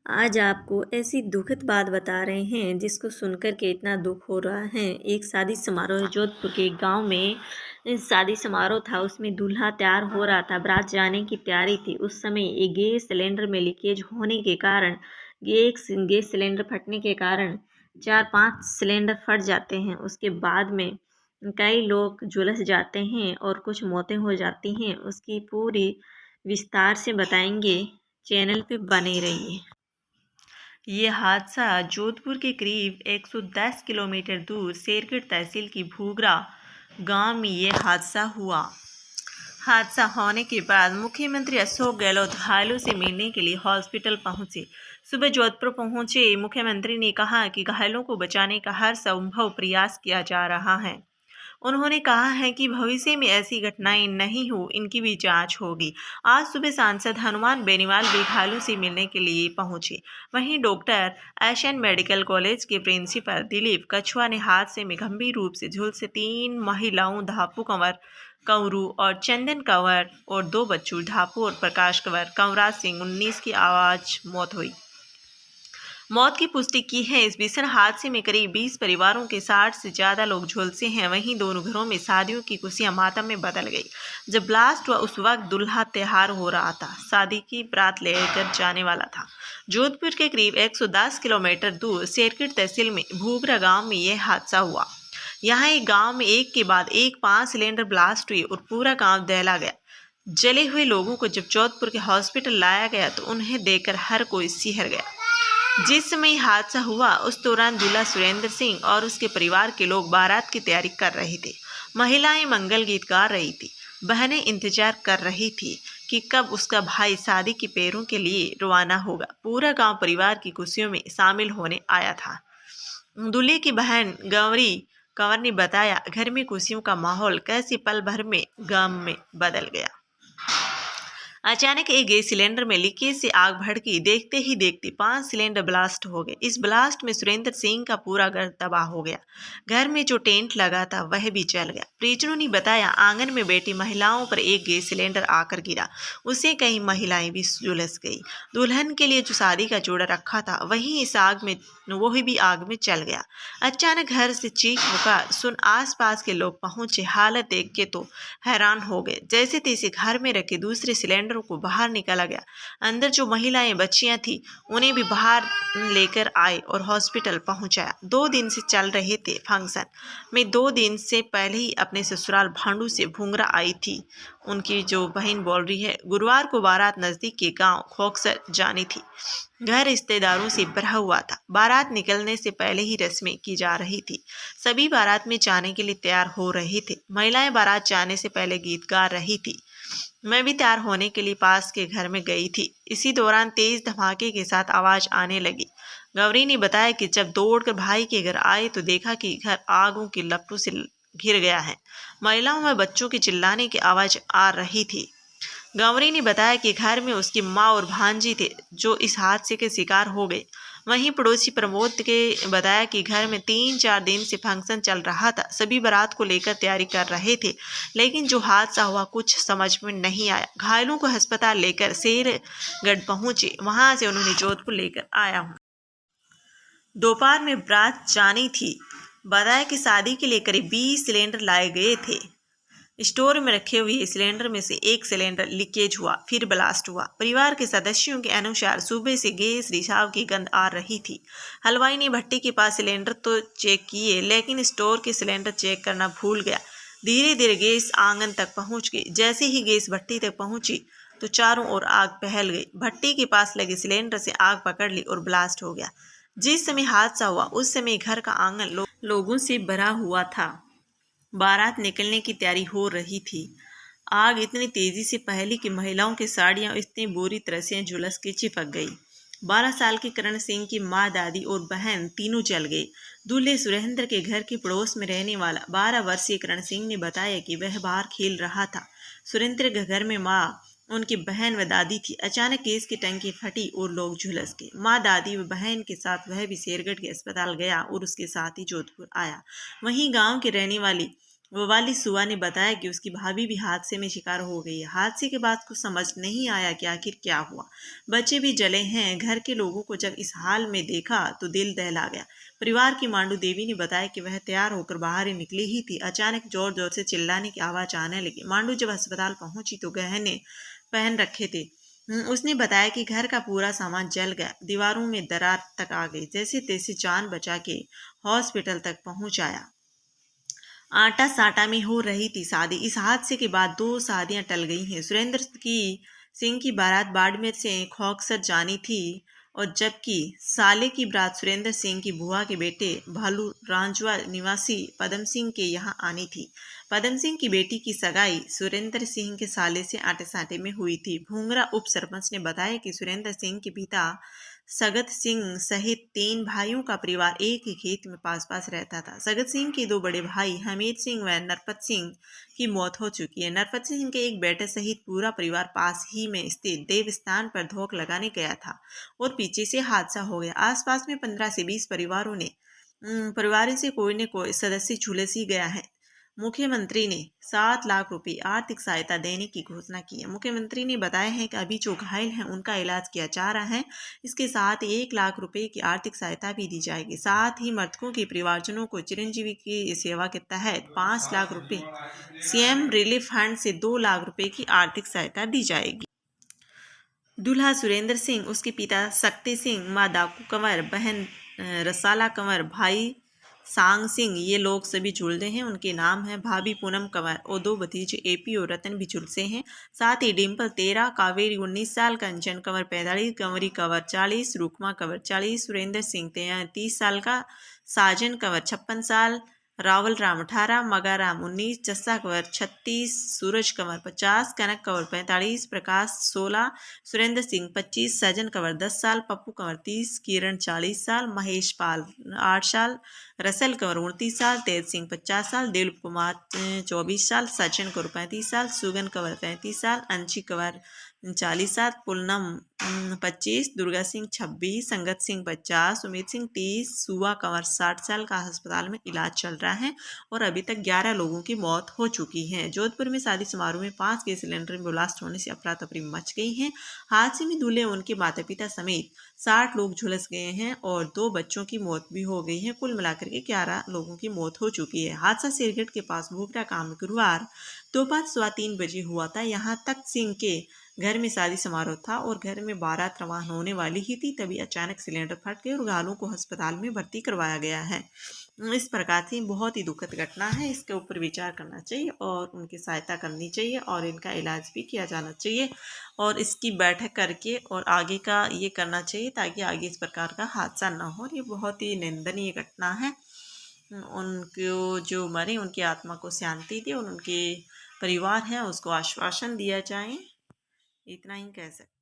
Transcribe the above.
आज आपको ऐसी दुखद बात बता रहे हैं जिसको सुनकर के इतना दुख हो रहा है। एक शादी समारोह जोधपुर के एक गांव में शादी समारोह था। उसमें दूल्हा तैयार हो रहा था, बारात जाने की तैयारी थी। उस समय एक गैस सिलेंडर में लीकेज होने के कारण गैस सिलेंडर फटने के कारण 4-5 सिलेंडर फट जाते हैं। उसके बाद में कई लोग झुलस जाते हैं और कुछ मौतें हो जाती हैं। उसकी पूरी विस्तार से बताएंगे, चैनल पे बने रहिए। ये हादसा जोधपुर के करीब 110 किलोमीटर दूर शेरगढ़ तहसील की भूगरा गांव में ये हादसा हुआ। हादसा होने के बाद मुख्यमंत्री अशोक गहलोत घायलों से मिलने के लिए हॉस्पिटल पहुंचे। सुबह जोधपुर पहुंचे मुख्यमंत्री ने कहा कि घायलों को बचाने का हर संभव प्रयास किया जा रहा है। उन्होंने कहा है कि भविष्य में ऐसी घटनाएं नहीं हो, इनकी भी जांच होगी। आज सुबह सांसद हनुमान बेनीवाल भी घायलों से मिलने के लिए पहुंचे। वहीं डॉक्टर एशियन मेडिकल कॉलेज के प्रिंसिपल दिलीप कछुआ ने हादसे में गंभीर रूप से झुलसे 3 महिलाओं धापू कंवर कंवरू और चंदन कंवर और 2 बच्चों धापू और प्रकाश कंवर कंवराज सिंह 19 की आवाज मौत की पुष्टि की है। इस भीषण हादसे में करीब 20 परिवारों के 60 से ज्यादा लोग झुलसे हैं। वहीं दोनों घरों में शादियों की खुशियां मातम में बदल गई। जब ब्लास्ट हुआ उस वक्त दुल्हा तैयार हो रहा था, शादी की बारात लेकर जाने वाला था। जोधपुर के करीब 110 किलोमीटर दूर शेरगढ़ तहसील में भूगरा गांव में यह हादसा हुआ। यहाँ एक गांव में एक के बाद एक 5 सिलेंडर ब्लास्ट हुए और पूरा गांव दहला गया। जले हुए लोगों को जब जोधपुर के हॉस्पिटल लाया गया तो उन्हें देखकर हर कोई सिहर गया। जिस समय हादसा हुआ उस दौरान दूल्हा सुरेंद्र सिंह और उसके परिवार के लोग बारात की तैयारी कर रहे थे। महिलाएं मंगल गीत गा रही थी। बहनें इंतजार कर रही थी कि कब उसका भाई शादी के पैरों के लिए रवाना होगा। पूरा गांव परिवार की खुशियों में शामिल होने आया था। दूल्हे की बहन गौरी कंवर ने बताया, घर में खुशियों का माहौल कैसे पल भर में गम में बदल गया। अचानक एक गैस सिलेंडर में लीकेज से आग भड़की। देखते ही देखते 5 सिलेंडर ब्लास्ट हो गए। इस ब्लास्ट में सुरेंद्र सिंह का पूरा घर तबाह हो गया। घर में जो टेंट लगा था वह भी जल गया। परिजनों ने बताया, आंगन में बैठी महिलाओं पर एक गैस सिलेंडर आकर गिरा। उससे कई महिलाएं भी झुलस गई। दुल्हन के लिए जो शादी का जोड़ा रखा था वही भी आग में चल गया। अचानक घर से चीख पुकार सुन आसपास के लोग पहुंचे। हालत देख के तो हैरान हो गए। जैसे तैसे घर में रखे दूसरे सिलेंडर को बाहर निकाला गया। अंदर जो महिलाएं बच्चियां थी उन्हें भी बाहर लेकर आए और हॉस्पिटल पहुंचाया। 2 दिन से चल रहे थे फंक्शन में 2 दिन से पहले ही अपने ससुराल भांडू से भूंगरा आई थी। उनकी जो बहन बोल रही है, गुरुवार को बारात नजदीक के गांव खोखसर जानी थी। घर रिश्तेदारों से भरा हुआ था। बारात निकलने से पहले ही रस्में की जा रही थी। सभी बारात में जाने के लिए तैयार हो रहे थे। महिलाएं बारात जाने से पहले गीत गा रही थी। मैं भी तैयार होने के लिए पास के घर में गई थी। इसी दौरान तेज धमाके के साथ आवाज आने लगी। गौरी ने बताया कि जब दौड़कर भाई के घर आए तो देखा कि घर आगों की लपटों से घिर गया है। महिलाओं में बच्चों के चिल्लाने की आवाज आ रही थी। गौरी ने बताया कि घर में उसकी माँ और भांजी थे जो इस हादसे के शिकार हो गए। वहीं पड़ोसी प्रमोद के बताया कि घर में 3-4 दिन से फंक्शन चल रहा था। सभी बारात को लेकर तैयारी कर रहे थे, लेकिन जो हादसा हुआ कुछ समझ में नहीं आया। घायलों को अस्पताल लेकर शेरगढ़ पहुंचे। वहां से उन्होंने जोधपुर लेकर आया हूँ। दोपहर में बारात जानी थी। बताया कि शादी के लिए करीब 20 सिलेंडर लाए गए थे। स्टोर में रखे हुए सिलेंडर में से एक सिलेंडर लीकेज हुआ, फिर ब्लास्ट हुआ। परिवार के सदस्यों के अनुसार सुबह से गैस रिसाव की गंध आ रही थी। हलवाई ने भट्टी के पास सिलेंडर तो चेक किए, लेकिन स्टोर के सिलेंडर चेक करना भूल गया। धीरे धीरे गैस आंगन तक पहुंच गई। जैसे ही गैस भट्टी तक पहुंची तो चारों ओर आग फैल गई। भट्टी के पास लगे सिलेंडर से आग पकड़ ली और ब्लास्ट हो गया। जिस समय हादसा हुआ उस समय घर का आंगन लोगों से भरा हुआ था। बारात निकलने की तैयारी हो रही थी। आग इतनी तेजी से फैली कि महिलाओं की साड़ियां इतनी बुरी तरह से झुलस के चिपक गई। 12 साल के करण सिंह की माँ, दादी और बहन तीनों जल गए। दूल्हे सुरेंद्र के घर के पड़ोस में रहने वाला 12 वर्षीय करण सिंह ने बताया कि वह बाहर खेल रहा था। सुरेंद्र के घर में माँ, उनकी बहन व दादी थी। अचानक गैस की टंकी फटी और लोग झुलस गए। माँ, दादी व बहन के साथ वह भी शेरगढ़ के अस्पताल गया और उसके साथ ही जोधपुर आया। वहीं गांव की रहने वाली वो वाली सुआ ने बताया कि उसकी भाभी भी हादसे में शिकार हो गई है। हादसे के बाद कुछ समझ नहीं आया कि आखिर क्या हुआ। बच्चे भी जले हैं। घर के लोगों को जब इस हाल में देखा तो दिल दहला गया। परिवार की मांडू देवी ने बताया कि वह तैयार होकर बाहर ही निकली ही थी। अचानक जोर जोर से चिल्लाने की आवाज आने लगी। मांडू जब अस्पताल पहुंची तो गहने पहन रखे थे। उसने बताया कि घर का पूरा सामान जल गया। दीवारों में दरार तक आ गई। जैसे तैसे जान बचा के हॉस्पिटल तक पहुंचाया। आटा साटा में हो रही थी शादी। इस हादसे के बाद 2 शादियां टल गई हैं। सुरेंद्र की सिंह की बारात बाड़मेर से खोकसर जानी थी और जबकि साले की बारात सुरेंद्र सिंह की बुआ के बेटे भालू रांझवा निवासी पदम सिंह के यहाँ आनी थी। पदम सिंह की बेटी की सगाई सुरेंद्र सिंह के साले से आटे साटे में हुई थी। भूंगरा उप सरपंच ने बताया कि सुरेंद्र सिंह के पिता सगत सिंह सहित 3 भाइयों का परिवार एक ही खेत में पास पास रहता था। सगत सिंह के 2 बड़े भाई हमीद सिंह व नरपत सिंह की मौत हो चुकी है। नरपत सिंह के एक बेटे सहित पूरा परिवार पास ही में स्थित देवस्थान पर धोख लगाने गया था और पीछे से हादसा हो गया। आसपास में 15 से 20 परिवारों ने परिवारों से कोई न कोई सदस्य झुलस ही गया है। मुख्यमंत्री ने 7 लाख रुपए आर्थिक सहायता देने की घोषणा की है। मुख्यमंत्री ने बताया है कि अभी जो घायल हैं उनका इलाज किया जा रहा है। इसके साथ 1 लाख रुपए की आर्थिक सहायता भी दी जाएगी। साथ ही मृतकों के परिवारजनों को चिरंजीवी की सेवा के तहत 5 लाख रुपए सीएम रिलीफ फंड से 2 लाख रुपए की आर्थिक सहायता दी जाएगी। दूल्हा सुरेंद्र सिंह, उसके पिता शक्ति सिंह, माँ डाकू कंवर, बहन रसाला कंवर, भाई सांग सिंह, ये लोग सभी झुलसे हैं। उनके नाम है भाभी पूनम कंवर और 2 भतीजे एपी और रतन भी झुलसे हैं। साथ ही डिम्पल 13, कावेरी 19 साल, कंचन कंवर 45, कंवरी कंवर 40, रुकमा कंवर 40, सुरेंद्र सिंह 30 साल का, साजन कंवर 56 साल, रावल राम 18, मगा राम 19, जस्सा कंवर 36, सूरज कंवर 50, कनक कंवर 45, प्रकाश 16, सुरेंद्र सिंह 25, सजन कंवर 10 साल, पप्पू कंवर 30, किरण 40 साल, महेश पाल 8 साल, रसल कंवर 29 साल, तेज सिंह 50 साल, दिलीप कुमार 24 साल, सचिन कंवर 35 साल, सुगन कंवर 35 साल, अंशी कंवर 40 साल, पूनम 25, दुर्गा सिंह 26, संगत सिंह 50, सुमित सिंह 30, सुआ कंवर 60 साल का अस्पताल में इलाज चल रहा है और अभी तक 11 लोगों की मौत हो चुकी है। जोधपुर में शादी समारोह में 5 गैस सिलेंडर में ब्लास्ट होने से अफरा तफरी मच गई है। हादसे में दूल्हे उनके माता पिता समेत 60 लोग झुलस गए हैं और 2 बच्चों की मौत भी हो गई है। कुल मिलाकर के 11 लोगों की मौत हो चुकी है। हादसा सिरगेट के पास भूखरा गांव में गुरुवार दोपहर 3:15 बजे हुआ था। यहाँ तक सिंह के घर में शादी समारोह था और घर में बारात रवाना होने वाली ही थी, तभी अचानक सिलेंडर फट गए और घायलों को अस्पताल में भर्ती करवाया गया है। इस प्रकार से बहुत ही दुखद घटना है। इसके ऊपर विचार करना चाहिए और उनकी सहायता करनी चाहिए और इनका इलाज भी किया जाना चाहिए और इसकी बैठक करके और आगे का ये करना चाहिए ताकि आगे इस प्रकार का हादसा ना हो। ये बहुत ही निंदनीय घटना है। उनको जो मरे उनकी आत्मा को शांति दे और उनके परिवार हैं उसको आश्वासन दिया जाए। इतना ही कह सकते।